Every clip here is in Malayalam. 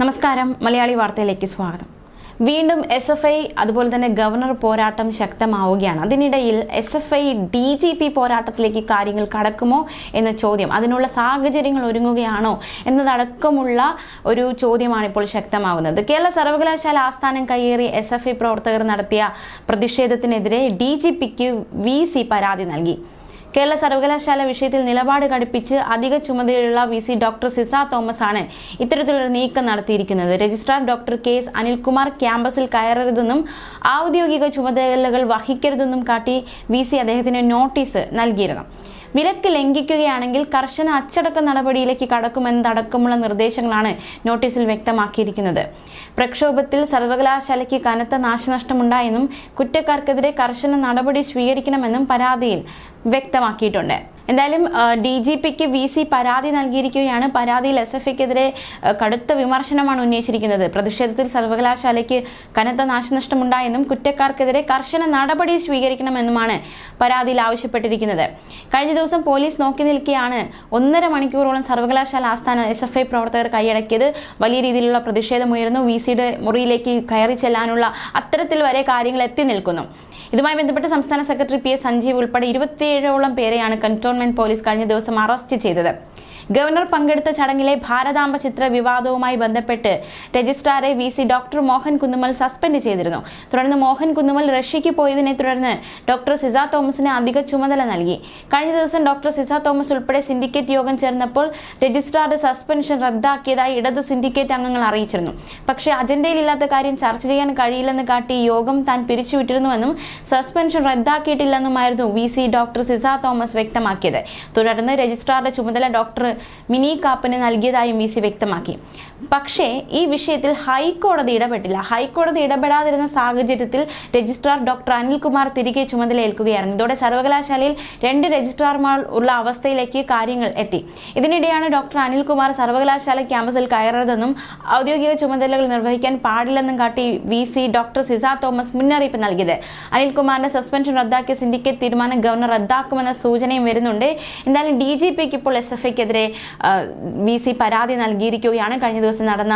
നമസ്കാരം, മലയാളി വാർത്തയിലേക്ക് സ്വാഗതം. വീണ്ടും SFI അതുപോലെ തന്നെ ഗവർണർ പോരാട്ടം ശക്തമാവുകയാണ്. അതിനിടയിൽ SFI DGP പോരാട്ടത്തിലേക്ക് കാര്യങ്ങൾ കടക്കുമോ എന്ന ചോദ്യം, അതിനുള്ള സാഹചര്യങ്ങൾ ഒരുങ്ങുകയാണോ എന്നതടക്കമുള്ള ഒരു ചോദ്യമാണ് ഇപ്പോൾ ശക്തമാകുന്നത്. കേരള സർവകലാശാല ആസ്ഥാനം കയ്യേറി SFI പ്രവർത്തകർ നടത്തിയ പ്രതിഷേധത്തിനെതിരെ DGPക്ക് VC പരാതി നൽകി. കേരള സർവകലാശാല വിഷയത്തിൽ നിലപാട് കടുപ്പിച്ച് അധിക ചുമതലയുള്ള VC ഡോക്ടർ സിസ തോമസ് ആണ് ഇത്തരത്തിലൊരു നീക്കം നടത്തിയിരിക്കുന്നത്. രജിസ്ട്രാർ ഡോക്ടർ KS അനിൽകുമാർ ക്യാമ്പസിൽ കയറരുതെന്നും ഔദ്യോഗിക ചുമതലകൾ വഹിക്കരുതെന്നും കാട്ടി VC അദ്ദേഹത്തിന് നോട്ടീസ് നൽകിയിരുന്നു. വിലക്ക് ലംഘിക്കുകയാണെങ്കിൽ കർശന അച്ചടക്ക നടപടിയിലേക്ക് കടക്കുമെന്നതടക്കമുള്ള നിർദ്ദേശങ്ങളാണ് നോട്ടീസിൽ വ്യക്തമാക്കിയിരിക്കുന്നത്. പ്രക്ഷോഭത്തിൽ സർവകലാശാലയ്ക്ക് കനത്ത നാശനഷ്ടമുണ്ടായെന്നും കുറ്റക്കാർക്കെതിരെ കർശന നടപടി സ്വീകരിക്കണമെന്നും പരാതിയിൽ വ്യക്തമാക്കിയിട്ടുണ്ട്. എന്തായാലും DGPക്ക് VC പരാതി നൽകിയിരിക്കുകയാണ്. പരാതിയിൽ SFIക്കെതിരെ കടുത്ത വിമർശനമാണ് ഉന്നയിച്ചിരിക്കുന്നത്. പ്രതിഷേധത്തിൽ സർവകലാശാലയ്ക്ക് കനത്ത നാശനഷ്ടമുണ്ടായെന്നും കുറ്റക്കാർക്കെതിരെ കർശന നടപടി സ്വീകരിക്കണമെന്നുമാണ് പരാതിയിൽ ആവശ്യപ്പെട്ടിരിക്കുന്നത്. കഴിഞ്ഞ ദിവസം പോലീസ് നോക്കി നിൽക്കെയാണ് 1.5 മണിക്കൂറോളം സർവകലാശാല ആസ്ഥാനം SFI പ്രവർത്തകർ കൈയടക്കിയത്. വലിയ രീതിയിലുള്ള പ്രതിഷേധമുയർന്നു. VCയുടെ മുറിയിലേക്ക് കയറി ചെല്ലാനുള്ള അത്തരത്തിൽ വരെ കാര്യങ്ങൾ എത്തി നിൽക്കുന്നു. ഇതുമായി ബന്ധപ്പെട്ട് സംസ്ഥാന സെക്രട്ടറി PS സഞ്ജീവ് ഉൾപ്പെടെ 27ഓളം പേരെയാണ് കന്റോൺമെന്റ് പോലീസ് കഴിഞ്ഞ ദിവസം അറസ്റ്റ് ചെയ്തത്. ഗവർണർ പങ്കെടുത്ത ചടങ്ങിലെ ഭാരതാംബ ചിത്ര വിവാദവുമായി ബന്ധപ്പെട്ട് രജിസ്ട്രാറെ VC doctor Mohan Kunnumal suspend ചെയ്തിരുന്നു. തുടർന്ന് മോഹൻ കുന്നുമൽ റഷ്യയ്ക്ക് പോയതിനെ തുടർന്ന് ഡോക്ടർ സിസ തോമസിന് അധിക ചുമതല നൽകി. കഴിഞ്ഞ ദിവസം ഡോക്ടർ സിസ തോമസ് ഉൾപ്പെടെ സിൻഡിക്കേറ്റ് യോഗം ചേർന്നപ്പോൾ രജിസ്ട്രാറുടെ സസ്പെൻഷൻ റദ്ദാക്കിയതായി ഇടത് സിൻഡിക്കേറ്റ് അംഗങ്ങൾ അറിയിച്ചിരുന്നു. പക്ഷേ അജണ്ടയിലില്ലാത്ത കാര്യം ചർച്ച ചെയ്യാൻ കഴിയില്ലെന്ന് കാട്ടി യോഗം താൻ പിരിച്ചുവിട്ടിരുന്നുവെന്നും സസ്പെൻഷൻ റദ്ദാക്കിയിട്ടില്ലെന്നുമായിരുന്നു VC ഡോക്ടർ സിസ തോമസ് വ്യക്തമാക്കിയത്. തുടർന്ന് രജിസ്ട്രാറുടെ ചുമതല ഡോക്ടർ മിനി കാപ്പന് നൽകിയതായും VC വ്യക്തമാക്കി. പക്ഷേ ഈ വിഷയത്തിൽ ഹൈക്കോടതി ഇടപെട്ടില്ല. ഹൈക്കോടതി ഇടപെടാതിരുന്ന സാഹചര്യത്തിൽ രജിസ്ട്രാർ ഡോക്ടർ അനിൽകുമാർ തിരികെ ചുമതലയേൽക്കുകയായിരുന്നു. ഇതോടെ സർവകലാശാലയിൽ 2 രജിസ്ട്രാർമാർ ഉള്ള അവസ്ഥയിലേക്ക് കാര്യങ്ങൾ എത്തി. ഇതിനിടെയാണ് ഡോക്ടർ അനിൽകുമാർ സർവകലാശാല ക്യാമ്പസിൽ കയറരുതെന്നും ഔദ്യോഗിക ചുമതലകൾ നിർവഹിക്കാൻ പാടില്ലെന്നും കാട്ടി VC ഡോക്ടർ സിസ തോമസ് മുന്നറിയിപ്പ് നൽകിയത്. അനിൽകുമാറിന്റെ സസ്പെൻഷൻ റദ്ദാക്കിയ സിൻഡിക്കേറ്റ് തീരുമാനം ഗവർണർ റദ്ദാക്കുമെന്ന സൂചനയും വരുന്നുണ്ട്. എന്തായാലും DGPക്ക് ഇപ്പോൾ SFIക്കെതിരെ VC പരാതി നൽകിയിരിക്കുകയാണ്. കഴിഞ്ഞ ദിവസം നടന്ന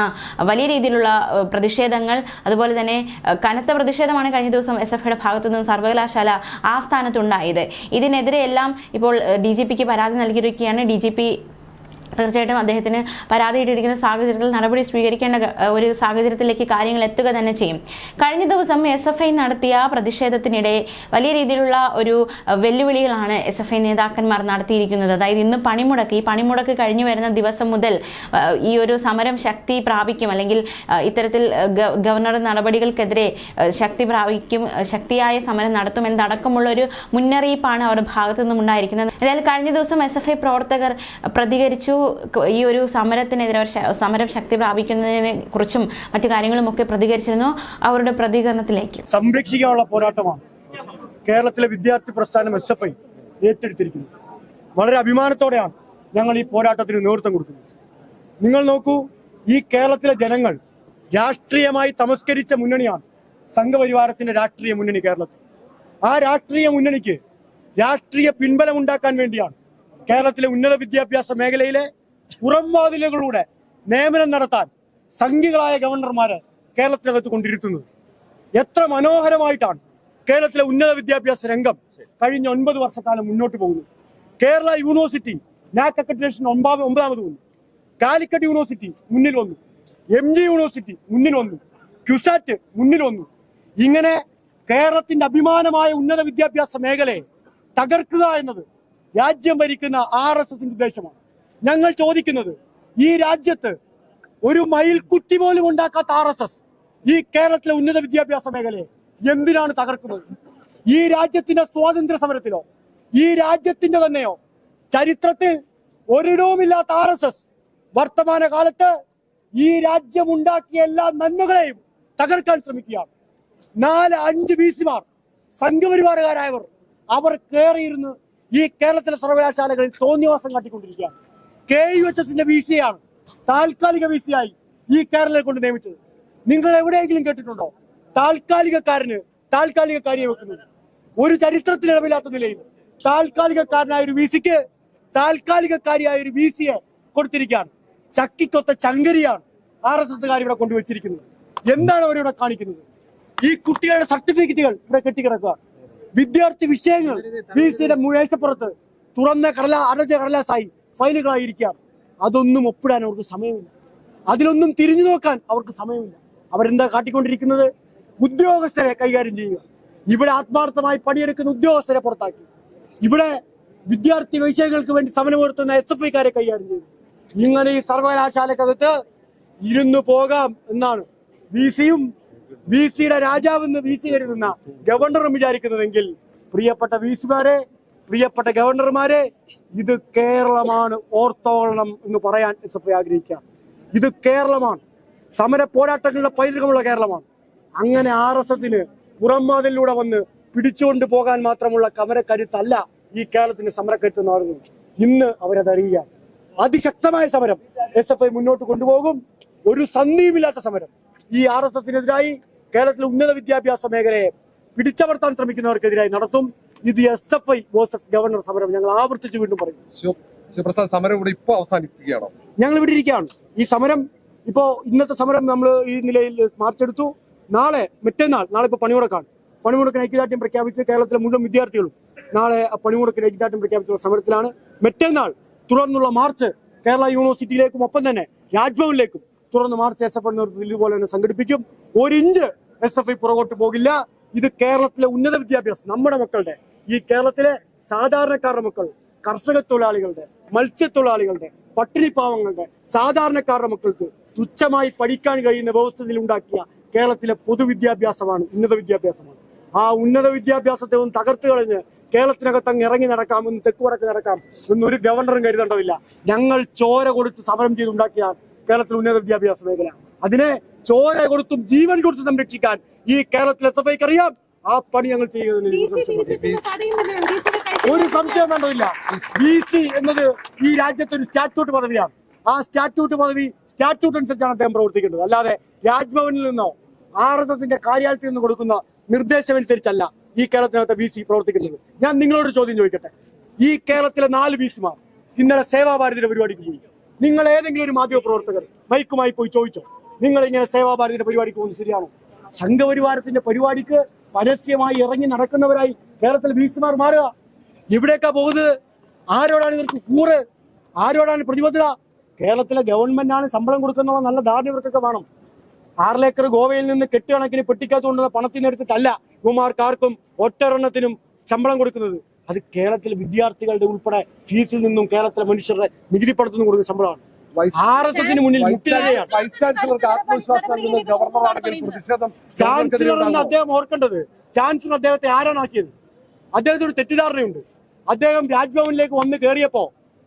വലിയ രീതിയിലുള്ള പ്രതിഷേധങ്ങൾ, അതുപോലെ തന്നെ കനത്ത പ്രതിഷേധമാണ് കഴിഞ്ഞ ദിവസം SFIയുടെ ഭാഗത്തു നിന്ന് സർവകലാശാല ആസ്ഥാനത്തുണ്ടായത്. ഇതിനെതിരെയെല്ലാം ഇപ്പോൾ DGPക്ക് പരാതി നൽകിയിരിക്കുകയാണ്. DGP തീർച്ചയായിട്ടും അദ്ദേഹത്തിന് പരാതിയിട്ടിരിക്കുന്ന സാഹചര്യത്തിൽ നടപടി സ്വീകരിക്കേണ്ട ഒരു സാഹചര്യത്തിലേക്ക് കാര്യങ്ങൾ എത്തുക തന്നെ ചെയ്യും. കഴിഞ്ഞ ദിവസം SFI നടത്തിയ പ്രതിഷേധത്തിനിടെ വലിയ രീതിയിലുള്ള ഒരു വെല്ലുവിളികളാണ് SFI നേതാക്കന്മാർ നടത്തിയിരിക്കുന്നത്. അതായത് ഇന്ന് പണിമുടക്ക്, ഈ പണിമുടക്ക് കഴിഞ്ഞു വരുന്ന ദിവസം മുതൽ ഈ ഒരു സമരം ശക്തി പ്രാപിക്കും, അല്ലെങ്കിൽ ഇത്തരത്തിൽ ഗവർണർ നടപടികൾക്കെതിരെ ശക്തി പ്രാപിക്കും, ശക്തിയായ സമരം നടത്തുമെന്നടക്കമുള്ള ഒരു മുന്നറിയിപ്പാണ് അവരുടെ ഭാഗത്തു നിന്നും ഉണ്ടായിരിക്കുന്നത്. എന്തായാലും കഴിഞ്ഞ ദിവസം SFI പ്രവർത്തകർ പ്രതികരിച്ചു. ഈ ഒരു സമരത്തിനെതിരെ, സമരം ശക്തി പ്രാപിക്കുന്നതിനെ കുറിച്ചും മറ്റു കാര്യങ്ങളും ഒക്കെ പ്രതികരിച്ചിരുന്നു. അവരുടെ പ്രതികരണത്തിലേക്ക്. സംരക്ഷിക്കാനുള്ള പോരാട്ടമാണ് കേരളത്തിലെ വിദ്യാർത്ഥി പ്രസ്ഥാനം SFI ഏറ്റെടുത്തിരിക്കുന്നത്. വളരെ അഭിമാനത്തോടെയാണ് ഞങ്ങൾ ഈ പോരാട്ടത്തിന് നേതൃത്വം കൊടുക്കുന്നത്. നിങ്ങൾ നോക്കൂ, ഈ കേരളത്തിലെ ജനങ്ങൾ രാഷ്ട്രീയമായി തമസ്കരിച്ച മുന്നണിയാണ് സംഘപരിവാരത്തിന്റെ രാഷ്ട്രീയ മുന്നണി കേരളത്തിൽ. ആ രാഷ്ട്രീയ മുന്നണിക്ക് രാഷ്ട്രീയ പിൻബലം ഉണ്ടാക്കാൻ വേണ്ടിയാണ് കേരളത്തിലെ ഉന്നത വിദ്യാഭ്യാസ മേഖലയിലെ പുറംവാതിലുകളിലൂടെ നിയമനം നടത്താൻ സംഘികളായ ഗവർണർമാരെ കേരളത്തിനകത്ത് കൊണ്ടിരുത്തുന്നത്. എത്ര മനോഹരമായിട്ടാണ് കേരളത്തിലെ ഉന്നത വിദ്യാഭ്യാസ രംഗം കഴിഞ്ഞ 9 വർഷക്കാലം മുന്നോട്ട് പോകുന്നത്. കേരള യൂണിവേഴ്സിറ്റി NAC അക്രഡിറ്റേഷൻ 9ാമത് വന്നു. കാലിക്കറ്റ് യൂണിവേഴ്സിറ്റി മുന്നിൽ വന്നു. MG യൂണിവേഴ്സിറ്റി മുന്നിൽ വന്നു. ക്യുസാറ്റ് മുന്നിൽ വന്നു. ഇങ്ങനെ കേരളത്തിന്റെ അഭിമാനമായ ഉന്നത വിദ്യാഭ്യാസ മേഖലയെ തകർക്കുക എന്നത് രാജ്യം ഭരിക്കുന്ന RSSന്റെ ഉദ്ദേശമാണ്. ഞങ്ങൾ ചോദിക്കുന്നത്, ഈ രാജ്യത്ത് ഒരു മയിൽക്കുട്ടി പോലും ഉണ്ടാക്കാത്ത RSS ഈ കേരളത്തിലെ ഉന്നത വിദ്യാഭ്യാസ മേഖലയെ എന്തിനാണ് തകർക്കുന്നത്? ഈ രാജ്യത്തിന്റെ സ്വാതന്ത്ര്യ സമരത്തിലോ ഈ രാജ്യത്തിന്റെ തന്നെയോ ചരിത്രത്തിൽ ഒരിടവുമില്ലാത്ത RSS വർത്തമാന കാലത്ത് ഈ രാജ്യം ഉണ്ടാക്കിയ എല്ലാ നന്മകളെയും തകർക്കാൻ ശ്രമിക്കുകയാണ്. 4-5 VCമാർ സംഘപരിവാരകാരായവർ അവർ കയറിയിരുന്ന് ഈ കേരളത്തിലെ സർവകലാശാലകളിൽ തോന്നിവാസം കാട്ടിക്കൊണ്ടിരിക്കുകയാണ്. KUHSന്റെ VCയാണ് താൽക്കാലിക VCയായി ഈ കേരളത്തെ കൊണ്ട് നിയമിച്ചത്. നിങ്ങൾ എവിടെയെങ്കിലും കേട്ടിട്ടുണ്ടോ താൽക്കാലികക്കാരന് താൽക്കാലികക്കാരിയെ വെക്കുന്നത്? ഒരു ചരിത്രത്തിലിടമില്ലാത്ത നിലയിൽ താൽക്കാലികക്കാരനായ ഒരു VCക്ക് താൽക്കാലികക്കാരിയായ ഒരു VCയെ കൊടുത്തിരിക്കുകയാണ്. ചക്കിക്കൊത്ത ചങ്കരിയാണ് RSS ഇവിടെ കൊണ്ടുവച്ചിരിക്കുന്നത്? എന്താണ് അവരിവിടെ കാണിക്കുന്നത്? ഈ കുട്ടികളുടെ സർട്ടിഫിക്കറ്റുകൾ ഇവിടെ കെട്ടിക്കിടക്കുക. വിദ്യാർത്ഥി വിഷയങ്ങൾ VC-യുടെ മേശപ്പുറത്ത് തുറന്ന അടഞ്ഞ കടലാസായി ഫയലുകളായിരിക്കാം. അതൊന്നും ഒപ്പിടാൻ അവർക്ക് സമയമില്ല. അതിലൊന്നും തിരിഞ്ഞു നോക്കാൻ അവർക്ക് സമയമില്ല. അവരെന്താ കാട്ടിക്കൊണ്ടിരിക്കുന്നത്? ഉദ്യോഗസ്ഥരെ കൈകാര്യം ചെയ്യുക. ഇവിടെ ആത്മാർത്ഥമായി പണിയെടുക്കുന്ന ഉദ്യോഗസ്ഥരെ പുറത്താക്കി. ഇവിടെ വിദ്യാർത്ഥി വിഷയങ്ങൾക്ക് വേണ്ടി സമരമുയർത്തുന്ന SFI-ക്കാരെ കൈകാര്യം ചെയ്തു. ഇങ്ങനെ ഈ സർവകലാശാലക്കകത്ത് ഇരുന്നു പോകാം എന്നാണ് VC-യും VC-യുടെ രാജാവെന്ന് VC കരുതുന്ന ഗവർണറും വിചാരിക്കുന്നതെങ്കിൽ, പ്രിയപ്പെട്ട VC-മാരെ, പ്രിയപ്പെട്ട ഗവർണർമാരെ, ഇത് കേരളമാണ്, ഓർത്തോളണം എന്ന് പറയാൻ SFI ആഗ്രഹിക്കുക. ഇത് കേരളമാണ്, സമര പോരാട്ടങ്ങളുടെ പൈതൃകമുള്ള കേരളമാണ്. അങ്ങനെ RSS-ന് പുറംവാതിലൂടെ വന്ന് പിടിച്ചുകൊണ്ട് പോകാൻ മാത്രമുള്ള കമരക്കരുത്തല്ല ഈ കേരളത്തിന്റെ സമരക്കരുത്ത് നടന്നത്. ഇന്ന് അവരതറിയുക. അതിശക്തമായ സമരം SFI മുന്നോട്ട് കൊണ്ടുപോകും. ഒരു സന്ധിയുമില്ലാത്ത സമരം ഈ RSS-നെതിരായി കേരളത്തിലെ ഉന്നത വിദ്യാഭ്യാസ മേഖലയെ പിടിച്ചമർത്താൻ ശ്രമിക്കുന്നവർക്കെതിരായി നടത്തും. ഇത് SFI വേഴ്സസ് ഗവർണർ സമരം. ഞങ്ങൾ ആവർത്തിച്ച് വീണ്ടും പറയും. ശിവപ്രസാദ്, സമരം ഇവിടെ ഇപ്പോൾ അവസാനിപ്പിക്കുകയാണോ? ഞങ്ങൾ ഇവിടെ ഇരിക്കുകയാണ്. ഈ സമരം ഇന്നത്തെ സമരം നമ്മൾ ഈ നിലയിൽ മാർച്ചെടുത്തു. നാളെ ഇപ്പൊ പണിമുടക്കാണ്. പണിമുടക്കിന് ഐക്യദാർഢ്യം പ്രഖ്യാപിച്ച് കേരളത്തിലെ മുഴുവൻ വിദ്യാർത്ഥികളും നാളെ പണിമുടക്കിന് ഐക്യദാർഢ്യം പ്രഖ്യാപിച്ചുള്ള സമരത്തിലാണ്. മറ്റന്നാൾ തുടർന്നുള്ള മാർച്ച് കേരള യൂണിവേഴ്സിറ്റിയിലേക്കും ഒപ്പം തന്നെ രാജ്ഭവനിലേക്കും തുടർന്ന് മാർച്ച് SFI നേതൃത്വത്തിൽ ഇതുപോലെ തന്നെ സംഘടിപ്പിക്കും. 1 ഇഞ്ച് SFI പുറകോട്ട് പോകില്ല. ഇത് കേരളത്തിലെ ഉന്നത വിദ്യാഭ്യാസം, നമ്മുടെ മക്കളുടെ, ഈ കേരളത്തിലെ സാധാരണക്കാരുടെ മക്കൾ, കർഷക തൊഴിലാളികളുടെ, മത്സ്യത്തൊഴിലാളികളുടെ, പട്ടിണിപ്പാവങ്ങളുടെ, സാധാരണക്കാരുടെ മക്കൾക്ക് തുച്ഛമായി പഠിക്കാൻ കഴിയുന്ന വ്യവസ്ഥയിൽ ഉണ്ടാക്കിയ കേരളത്തിലെ പൊതുവിദ്യാഭ്യാസമാണ്, ഉന്നത വിദ്യാഭ്യാസമാണ്. ആ ഉന്നത വിദ്യാഭ്യാസത്തെ ഒന്ന് തകർത്ത് കളഞ്ഞ് കേരളത്തിനകത്ത് അങ്ങ് ഇറങ്ങി നടക്കാം, ഒന്ന് തെക്കുവടക്ക് നടക്കാം എന്നൊരു ഗവർണറും കരുതേണ്ടതില്ല. ഞങ്ങൾ ചോര കൊടുത്ത് സമരം ചെയ്തുണ്ടാക്കിയ കേരളത്തിലെ ഉന്നത വിദ്യാഭ്യാസ മേഖല, അതിനെ ചോര കൊടുത്തും ജീവൻ കൊടുത്ത് സംരക്ഷിക്കാൻ ഈ കേരളത്തിലെ SFI-ക്ക് അറിയാം. ആ പണി ഞങ്ങൾ ചെയ്യുന്നതിന് ഒരു സംശയം വേണ്ടതില്ല. VC എന്നത് ഈ രാജ്യത്തെ ഒരു സ്റ്റാറ്റ്യൂട്ട് പദവിയാണ്. ആ സ്റ്റാറ്റ്യൂട്ട് പദവി സ്റ്റാറ്റ്യൂട്ട് അനുസരിച്ചാണ് അദ്ദേഹം പ്രവർത്തിക്കേണ്ടത്. അല്ലാതെ രാജ്ഭവനിൽ നിന്നോ RSS-ന്റെ കാര്യാലയത്തിൽ നിന്ന് കൊടുക്കുന്ന നിർദ്ദേശം അനുസരിച്ചല്ല ഈ കേരളത്തിനകത്ത് VC പ്രവർത്തിക്കുന്നത്. ഞാൻ നിങ്ങളോട് ചോദ്യം ചോദിക്കട്ടെ. ഈ കേരളത്തിലെ 4 VC-മാർ ഇന്നലെ സേവാഭാരതിയുടെ പരിപാടിക്ക് പോയി. നിങ്ങൾ ഏതെങ്കിലും ഒരു മാധ്യമ പ്രവർത്തകർ മൈക്കുമായി പോയി ചോദിച്ചോ, നിങ്ങൾ ഇങ്ങനെ സേവാഭാരതിയുടെ പരിപാടിക്ക് പോകുന്നത് ശരിയാണോ? സംഘപരിവാരത്തിന്റെ പരിപാടിക്ക് പരസ്യമായി ഇറങ്ങി നടക്കുന്നവരായി കേരളത്തിലെ VC-മാർ മാറുക. എവിടേക്കാ പോകുന്നത്? ആരോടാണ് ഇവർക്ക് കൂറ്? ആരോടാണ് പ്രതിബദ്ധത? കേരളത്തിലെ ഗവൺമെന്റാണ് ശമ്പളം കൊടുക്കുന്ന നല്ല ധാരണ ഇവർക്കൊക്കെ വേണം. 6 ഏക്കർ ഗോവയിൽ നിന്ന് കെട്ടുകണക്കിന് പെട്ടിക്കകത്തുകൊണ്ടുള്ള പണത്തിന് എടുത്തിട്ടല്ല ഇവമാർക്കാർക്കും ഒറ്റൊരെണ്ണത്തിനും ശമ്പളം കൊടുക്കുന്നത്. അത് കേരളത്തിലെ വിദ്യാർത്ഥികളുടെ ഉൾപ്പെടെ ഫീസിൽ നിന്നും കേരളത്തിലെ മനുഷ്യരുടെ നികുതി പണത്തിനും കൊടുക്കുന്ന ശമ്പളമാണ്. RSS-ന് മുന്നിൽ മുട്ടിലാണ് ചാൻസലർ എന്ന് അദ്ദേഹം ഓർക്കേണ്ടത്. ചാൻസലർ അദ്ദേഹത്തെ ആരാണാക്കിയത്? അദ്ദേഹത്തിന് തെറ്റിദ്ധാരണയുണ്ട്. അദ്ദേഹം രാജ്ഭവനിലേക്ക് വന്ന് കയറിയപ്പോ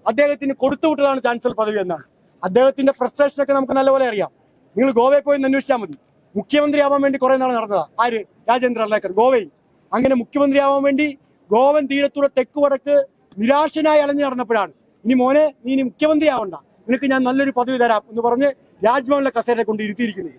അദ്ദേഹത്തിന് കൊടുത്തുവിട്ടതാണ് ചാൻസലർ പദവി എന്നാണ്. അദ്ദേഹത്തിന്റെ ഫ്രസ്ട്രേഷൻ ഒക്കെ നമുക്ക് നല്ലപോലെ അറിയാം. നിങ്ങൾ ഗോവയിൽ പോയി അന്വേഷിച്ചാൽ മതി. മുഖ്യമന്ത്രിയാവാൻ വേണ്ടി കുറെ നാൾ നടന്നതാ. ആര്? രാജേന്ദ്ര അർലേക്കർ ഗോവയിൽ. അങ്ങനെ മുഖ്യമന്ത്രിയാവാൻ വേണ്ടി ഗോവൻ തീരത്തൂടെ തെക്ക് വടക്ക് നിരാശനായി അലഞ്ഞു നടന്നപ്പോഴാണ് ഇനി മോനെ നീ ഇനി മുഖ്യമന്ത്രി ആവണ്ട, നിനക്ക് ഞാൻ നല്ലൊരു പദവി തരാം എന്ന് പറഞ്ഞ് രാജ്ഭവനിലെ കസേരയെ കൊണ്ട് ഇരുത്തിയിരിക്കുന്നത്.